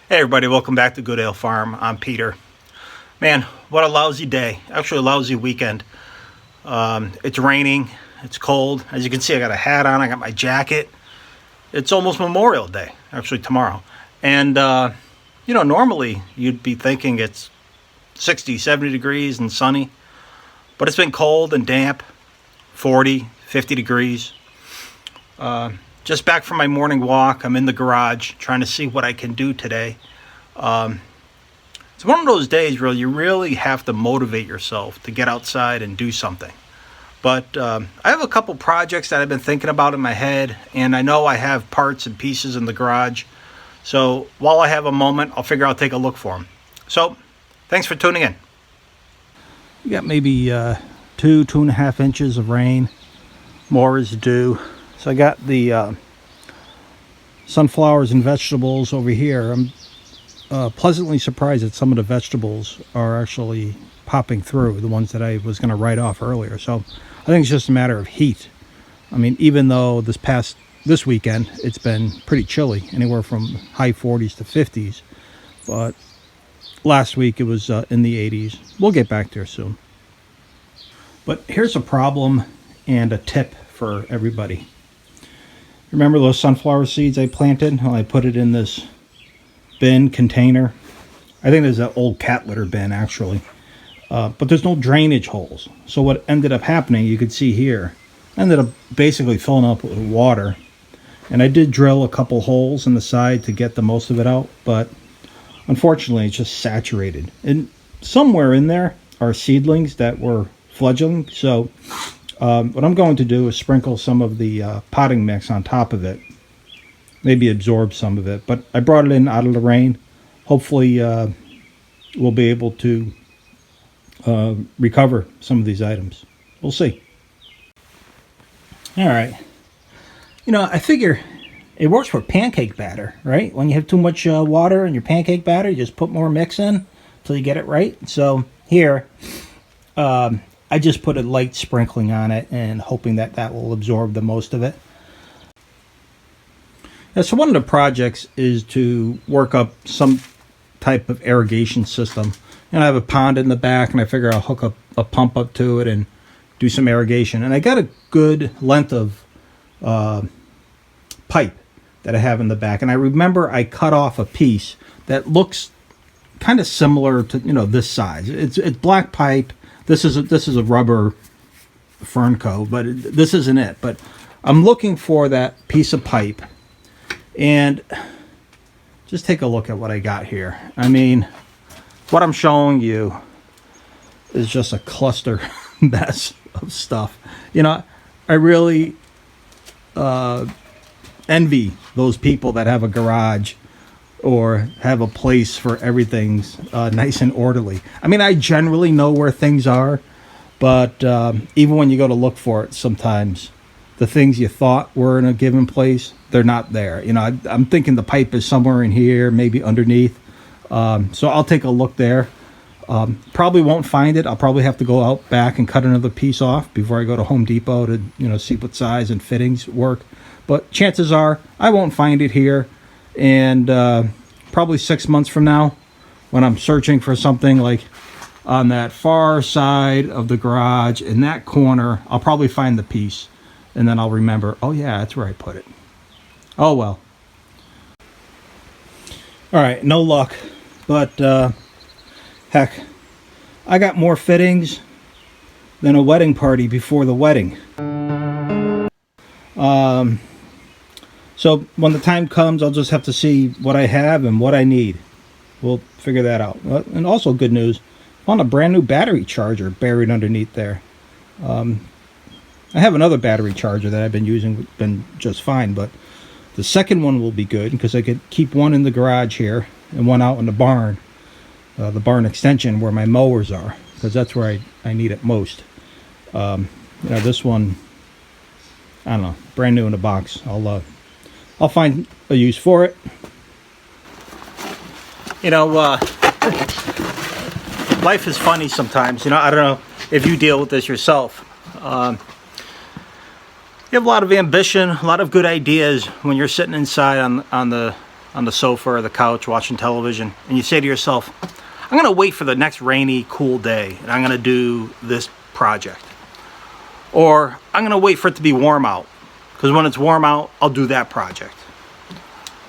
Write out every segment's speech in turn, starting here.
Hey everybody, welcome back to Goodale Farm. I'm Peter. Man, what a lousy day. Actually a lousy weekend. It's raining, it's cold. As you can see, I got a hat on, I got my jacket. It's almost Memorial Day, actually tomorrow. And, normally you'd be thinking it's 60, 70 degrees and sunny. But it's been cold and damp, 40, 50 degrees. Just back from my morning walk. I'm in the garage trying to see what I can do today. It's one of those days where you really have to motivate yourself to get outside and do something. But I have a couple projects that I've been thinking about in my head, and I know I have parts and pieces in the garage. So while I have a moment, I'll figure I'll take a look for them. So thanks for tuning in. We got maybe 2.5 inches of rain. More is due. So I got the sunflowers and vegetables over here. I'm pleasantly surprised that some of the vegetables are actually popping through, the ones that I was going to write off earlier. So I think it's just a matter of heat. I mean, even though this weekend, it's been pretty chilly, anywhere from high 40s to 50s. But last week it was in the 80s. We'll get back there soon. But here's a problem and a tip for everybody. Remember those sunflower seeds I planted? Well, I put it in this bin container. I think there's an old cat litter bin actually. But there's no drainage holes. So what ended up happening, you could see here, ended up basically filling up with water. And I did drill a couple holes in the side to get the most of it out, but unfortunately it's just saturated. And somewhere in there are seedlings that were fledgling. So what I'm going to do is sprinkle some of the potting mix on top of it. Maybe absorb some of it. But I brought it in out of the rain. Hopefully we'll be able to recover some of these items. We'll see. All right. I figure it works for pancake batter, right? When you have too much water in your pancake batter, you just put more mix in until you get it right. So here, I just put a light sprinkling on it and hoping that that will absorb the most of it. Yeah, so one of the projects is to work up some type of irrigation system. And I have a pond in the back, and I figure I'll hook up a pump up to it and do some irrigation. And I got a good length of pipe that I have in the back. And I remember I cut off a piece that looks kind of similar to this size. It's black pipe. This is a rubber fern coat, but this isn't it. But I'm looking for that piece of pipe, and just take a look at what I got here. I mean, what I'm showing you is just a cluster mess of stuff. I really envy those people that have a garage or have a place for everything's nice and orderly. I mean, I generally know where things are, but even when you go to look for it, sometimes the things you thought were in a given place, they're not there. I'm thinking the pipe is somewhere in here, maybe underneath. So I'll take a look there. Probably won't find it. I'll probably have to go out back and cut another piece off before I go to Home Depot to see what size and fittings work. But chances are I won't find it here. And probably 6 months from now, when I'm searching for something like on that far side of the garage in that corner, I'll probably find the piece, and then I'll remember, oh yeah, that's where I put it. Oh well. All right, no luck, but heck, I got more fittings than a wedding party before the wedding. So when the time comes, I'll just have to see what I have and what I need. We'll figure that out. And also good news, found a brand new battery charger buried underneath there. I have another battery charger that I've been using, been just fine, but the second one will be good because I could keep one in the garage here and one out in the barn extension where my mowers are, because that's where I need it most. This one, I don't know, brand new in the box. I'll find a use for it. Life is funny sometimes. I don't know if you deal with this yourself. You have a lot of ambition, a lot of good ideas when you're sitting inside on on the sofa or the couch watching television, and you say to yourself, I'm going to wait for the next rainy, cool day, and I'm going to do this project. Or I'm going to wait for it to be warm out, because when it's warm out, I'll do that project.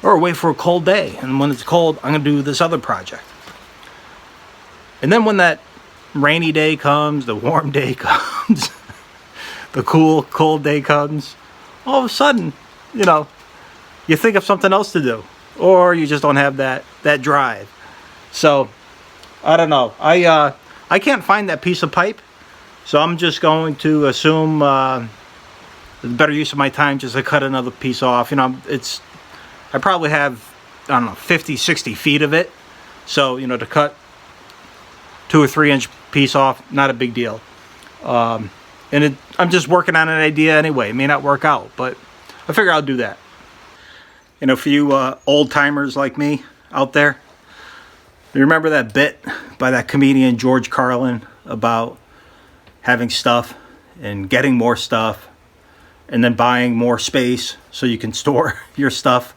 Or wait for a cold day, and when it's cold, I'm going to do this other project. And then when that rainy day comes, the warm day comes, the cool, cold day comes, all of a sudden, you know, you think of something else to do, or you just don't have that drive. So I don't know. I can't find that piece of pipe, so I'm just going to assume the better use of my time just to cut another piece off. You know, I probably have, I don't know, 50, 60 feet of it. So, you know, to cut 2 or 3 inch piece off, not a big deal. I'm just working on an idea anyway. It may not work out, but I figure I'll do that. You know, for you old timers like me out there, you remember that bit by that comedian George Carlin about having stuff and getting more stuff and then buying more space so you can store your stuff?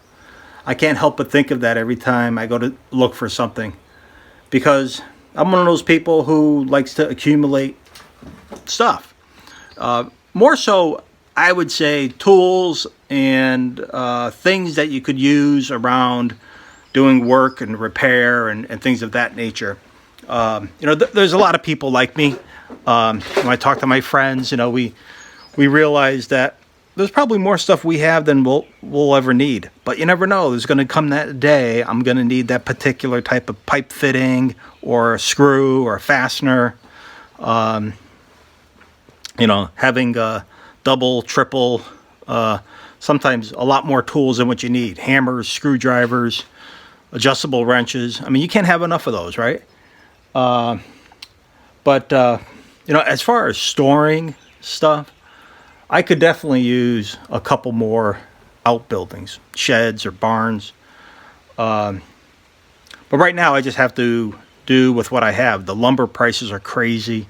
I can't help but think of that every time I go to look for something, because I'm one of those people who likes to accumulate stuff. More so, I would say tools and things that you could use around doing work and repair and things of that nature. You know, there's a lot of people like me. When I talk to my friends, you know, we realize that there's probably more stuff we have than we'll ever need. But you never know. There's going to come that day I'm going to need that particular type of pipe fitting or a screw or a fastener. You know, having double, triple, sometimes a lot more tools than what you need. Hammers, screwdrivers, adjustable wrenches. I mean, you can't have enough of those, right? But you know, as far as storing stuff, I could definitely use a couple more outbuildings, sheds or barns. But right now I just have to do with what I have. The lumber prices are crazy.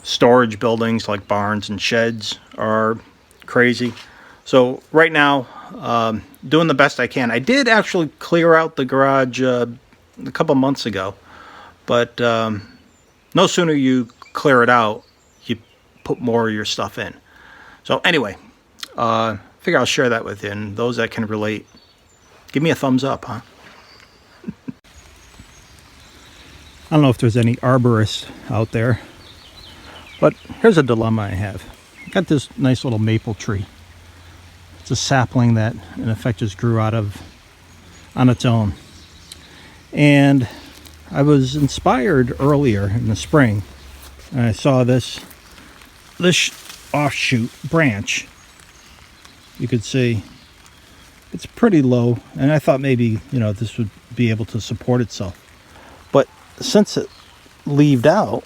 Storage buildings like barns and sheds are crazy. So right now, doing the best I can. I did actually clear out the garage a couple months ago, but no sooner you clear it out, you put more of your stuff in. So anyway, figure I'll share that with you, and those that can relate, give me a thumbs up, huh? I don't know if there's any arborists out there, but here's a dilemma I have. I got this nice little maple tree. It's a sapling that in effect just grew out of on its own. And I was inspired earlier in the spring, and I saw this offshoot branch. You could see it's pretty low, and I thought maybe, you know, this would be able to support itself. But since it leaved out,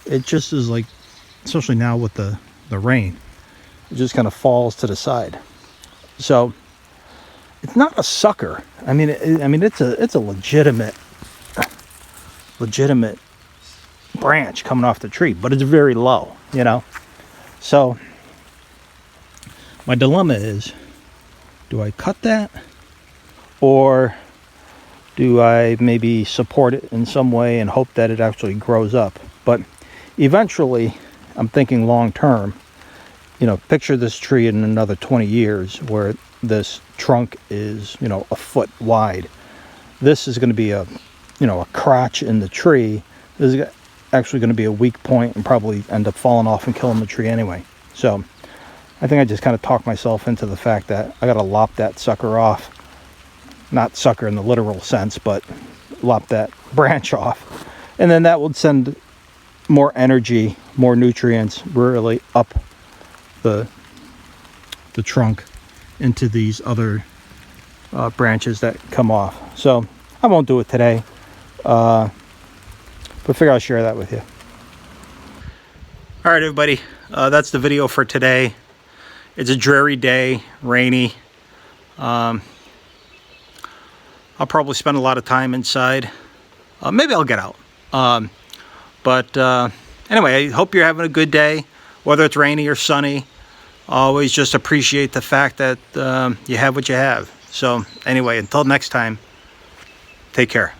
it just is like, especially now with the rain, it just kind of falls to the side. So it's not a sucker. I mean, it's a legitimate branch coming off the tree, but it's very low, you know. So my dilemma is, do I cut that, or do I maybe support it in some way and hope that it actually grows up? But eventually, I'm thinking long term. You know, picture this tree in another 20 years where this trunk is, you know, a foot wide. This is going to be a crotch in the tree. This is actually going to be a weak point and probably end up falling off and killing the tree anyway. So I think I just kind of talked myself into the fact that I got to lop that sucker off. Not sucker in the literal sense, but lop that branch off. And then that would send more energy, more nutrients really up the trunk into these other branches that come off. So I won't do it today, but figure I'll share that with you. All right, everybody, that's the video for today. It's a dreary day, rainy. I'll probably spend a lot of time inside. Maybe I'll get out. But anyway, I hope you're having a good day, whether it's rainy or sunny. Always just appreciate the fact that you have what you have. So anyway, until next time, take care.